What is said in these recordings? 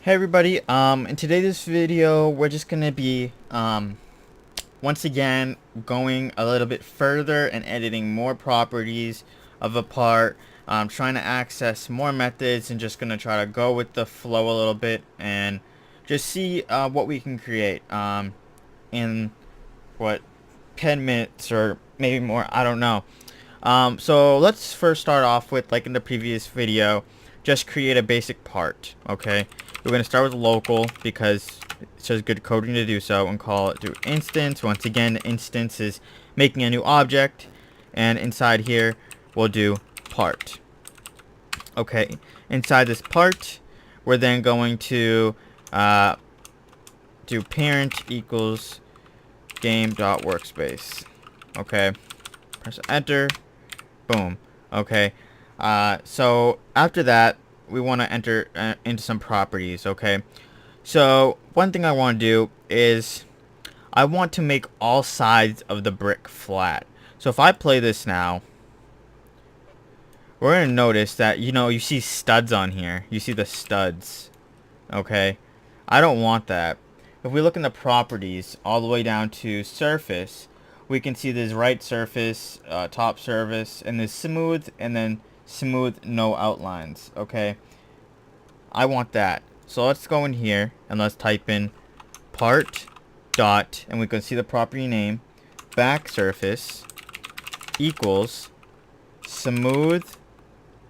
Hey everybody, in today's video we're just gonna be once again going a little bit further and editing more properties of a part, trying to access more methods and just gonna try to go with the flow a little bit and just see what we can create in what 10 minutes or maybe more, I don't know. So let's first start off with, like in the previous video, just create a basic part. Okay, we're going to start with local because it's just good coding to do so, and call it do instance. Once again, the instance is making a new object, and inside here we'll do part. Okay, inside this part we're then going to do parent equals game.workspace. Okay, press enter. Boom. Okay. So after that, we want to enter into some properties. Okay. So one thing I want to do is I want to make all sides of the brick flat. So if I play this now, we're going to notice that, you see studs on here. You see the studs. Okay. I don't want that. If we look in the properties all the way down to surface, we can see this right surface, top surface, and this smooth, and then smooth, no outlines. Okay, I want that. So let's go in here and let's type in part dot, and we can see the property name, back surface equals smooth,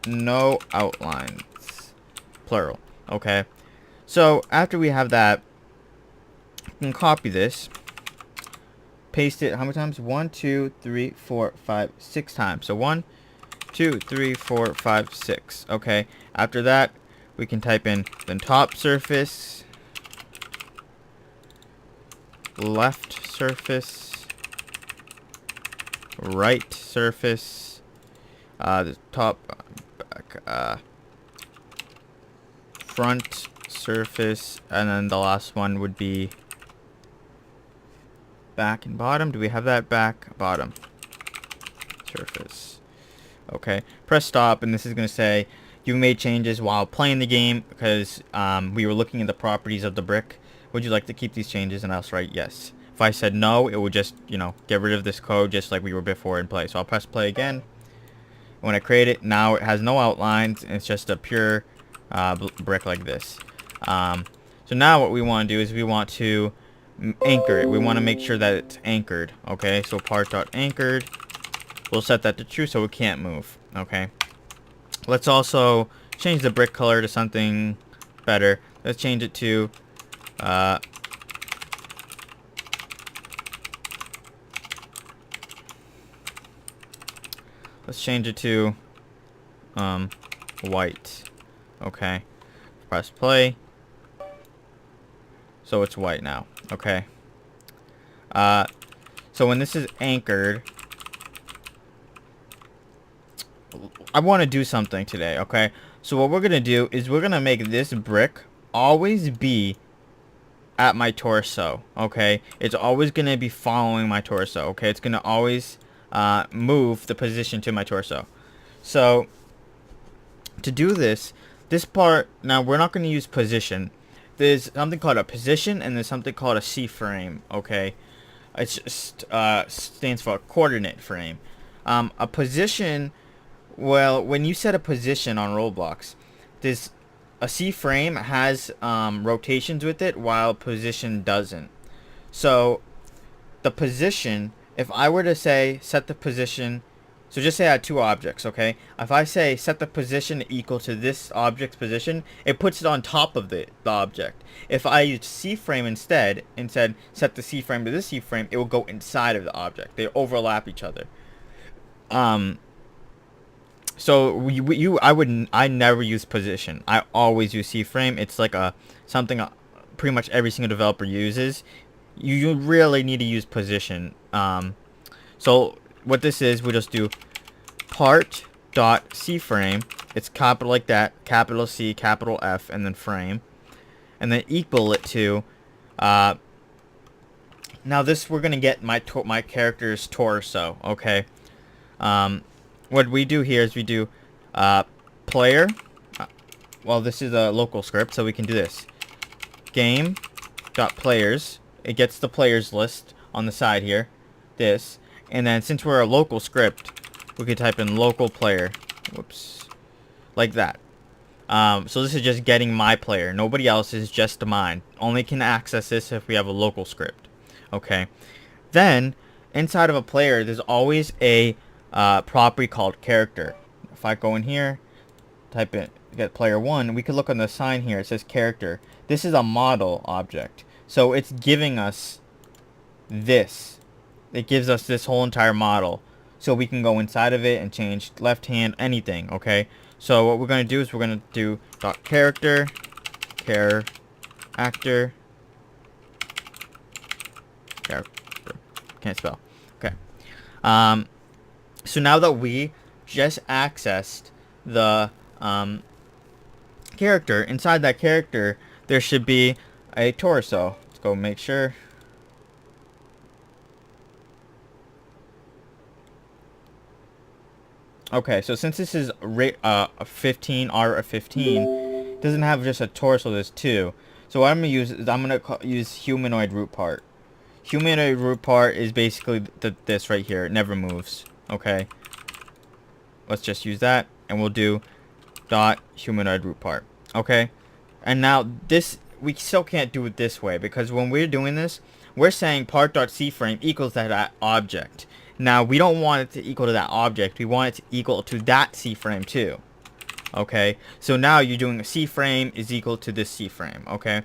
no outlines, plural. Okay, so after we have that, we can copy this, paste it how many times? 1, 2, 3, 4, 5, 6 times. So 1, 2, 3, 4, 5, 6. Okay. After that, we can type in the top surface, left surface, right surface, the top, back, front surface, and then the last one would be back and bottom. Do we have that? Back, bottom, surface. Okay, press stop, and this is going to say you made changes while playing the game because we were looking at the properties of the brick. Would you like to keep these changes? And I'll write yes. If I said no, it would just, get rid of this code just like we were before in play. So I'll press play again. When I create it, now it has no outlines, and it's just a pure brick like this. So now what we want to do is we want to anchor it. We want to make sure that it's anchored. Okay, so part.anchored, we'll set that to true so it can't move. Okay, let's also change the brick color to something better. Let's change it to white. Okay, press play. So it's white now. Okay. So when this is anchored, I want to do something today. Okay. So what we're gonna do is we're gonna make this brick always be at my torso. Okay. It's always gonna be following my torso. Okay. It's gonna always move the position to my torso. So to do this part, now we're not gonna use position. There's something called a position, and there's something called a CFrame. Okay, it just stands for a coordinate frame. A position, well, when you set a position on Roblox, a CFrame has rotations with it, while position doesn't. So the position, if I were to say set the position, so just say I had two objects, okay? If I say set the position equal to this object's position, it puts it on top of the object. If I used CFrame instead, and said set the CFrame to this CFrame, it will go inside of the object. They overlap each other. So I never use position. I always use CFrame. It's like something pretty much every single developer uses. You really need to use position. So what this is, we just do part.CFrame. It's capital like that, capital C, capital F, and then frame, and then equal it to now this, we're gonna get my character's torso. Okay. What we do here is we do player, well, this is a local script, so we can do this, game dot players. It gets the players list on the side here. This. And then since we're a local script, we could type in local player. Whoops. Like that. So this is just getting my player. Nobody else is, just mine. Only can access this if we have a local script. Okay. Then, inside of a player, there's always a property called character. If I go in here, type in, get player 1, we could look on the sign here. It says character. This is a model object. So it's giving us this. It gives us this whole entire model. So we can go inside of it and change left hand, anything, okay? So what we're going to do is we're going to do dot character, char actor, character, can't spell, okay. So now that we just accessed the character, inside that character, there should be a torso. Let's go make sure. Okay, so since this is 15 R15, it doesn't have just a torso, there's two. So what I'm gonna use is I'm gonna use humanoid root part. Humanoid root part is basically this right here. It never moves. Okay. Let's just use that, and we'll do dot humanoid root part. Okay. And now this, we still can't do it this way, because when we're doing this, we're saying part.cFrame equals that object. Now, we don't want it to equal to that object. We want it to equal to that CFrame too. Okay? So now you're doing a CFrame is equal to this CFrame. Okay?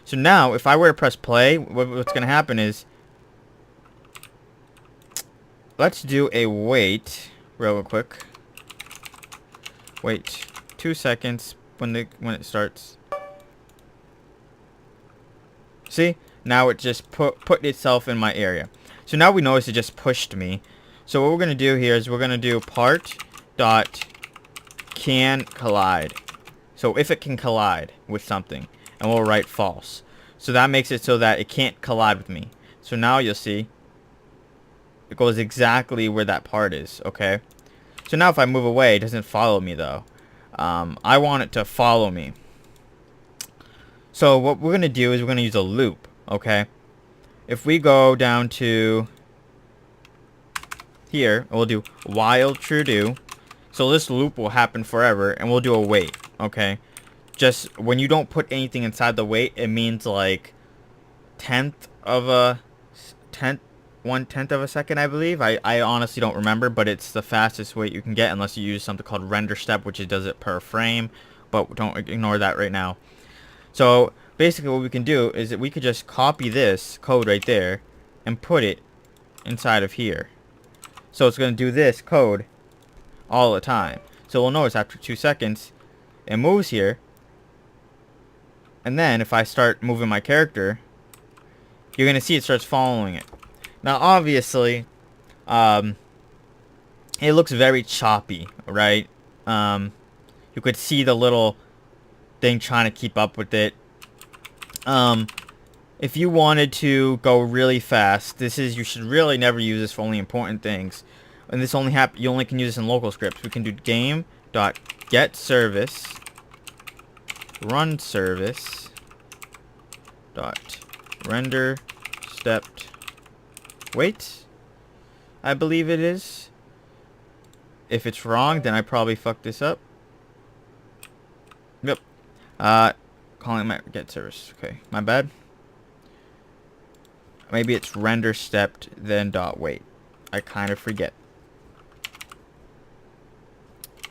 So now, if I were to press play, what's going to happen is, let's do a wait real quick. Wait 2 seconds when it starts. See? Now it just put itself in my area. So now we notice it just pushed me. So what we're going to do here is we're going to do part dot can collide. So if it can collide with something, and we'll write false. So that makes it so that it can't collide with me. So now you'll see it goes exactly where that part is. Okay. So now if I move away, it doesn't follow me though. I want it to follow me. So what we're going to do is we're going to use a loop. Okay. If we go down to here, we'll do while true do. So this loop will happen forever, and we'll do a wait. Okay. Just when you don't put anything inside the wait, it means like 1/10 of a second, I believe. I honestly don't remember, but it's the fastest wait you can get unless you use something called render step, which does it per frame. But don't ignore that right now. So basically what we can do is that we could just copy this code right there and put it inside of here. So it's going to do this code all the time. So we'll notice after 2 seconds it moves here, and then if I start moving my character, you're going to see it starts following it. Now obviously it looks very choppy, right? You could see the little thing trying to keep up with it. If you wanted to go really fast, you should really never use this for only important things. And this only you only can use this in local scripts. We can do game.getService run service dot render stepped wait, I believe it is. If it's wrong, then I probably fucked this up. Yep. Calling my get service. Okay, my bad. Maybe it's render stepped then dot wait. I kind of forget.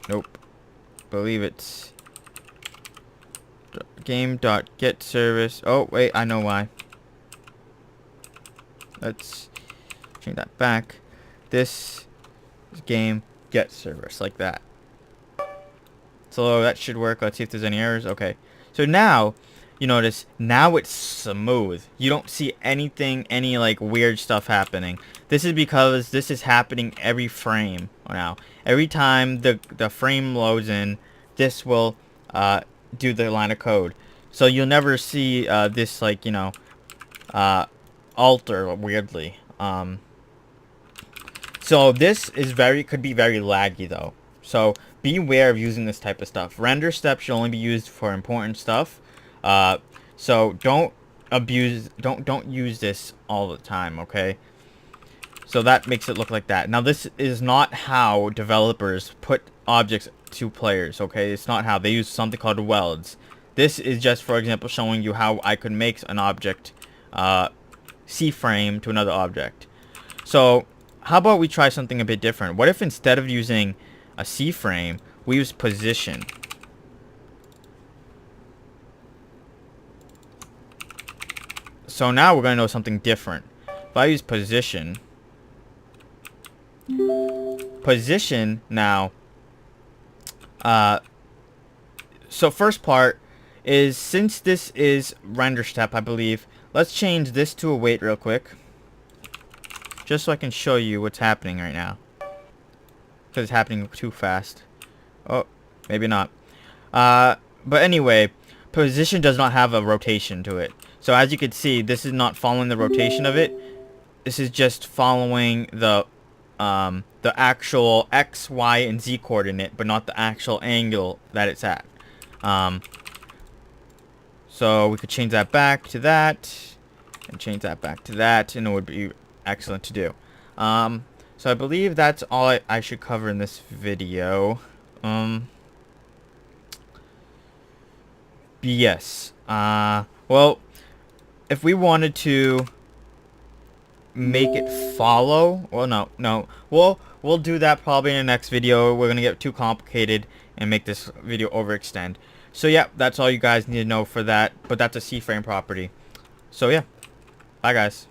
Nope. Believe it's game dot get service. Oh wait, I know why. Let's change that back. This is game get service, like that. So that should work. Let's see if there's any errors. Okay. So now, you notice, now it's smooth. You don't see anything, any like weird stuff happening. This is because this is happening every frame now. Every time the frame loads in, this will do the line of code. So you'll never see this like, you know, alter weirdly. So this is could be very laggy though. So beware of using this type of stuff. Render steps should only be used for important stuff. So don't use this all the time, okay? So that makes it look like that. Now this is not how developers put objects to players, okay? It's not how. They use something called welds. This is just, for example, showing you how I could make an object C-frame to another object. So how about we try something a bit different? What if instead of using a C-frame, we use position? So now we're going to know something different. If I use position now, so first part is, since this is render step, I believe, let's change this to a wait real quick, just so I can show you what's happening right now, because it's happening too fast. Oh, maybe not. But anyway, position does not have a rotation to it. So as you can see, this is not following the rotation of it. This is just following the actual X, Y, and Z coordinate, but not the actual angle that it's at. So we could change that back to that, and change that back to that, and it would be excellent to do. So I believe that's all I should cover in this video. Yes. Well, if we wanted to make it follow, well, no, we'll do that probably in the next video. We're gonna get too complicated and make this video overextend. So yeah, that's all you guys need to know for that, but that's a C-frame property. So yeah, bye guys.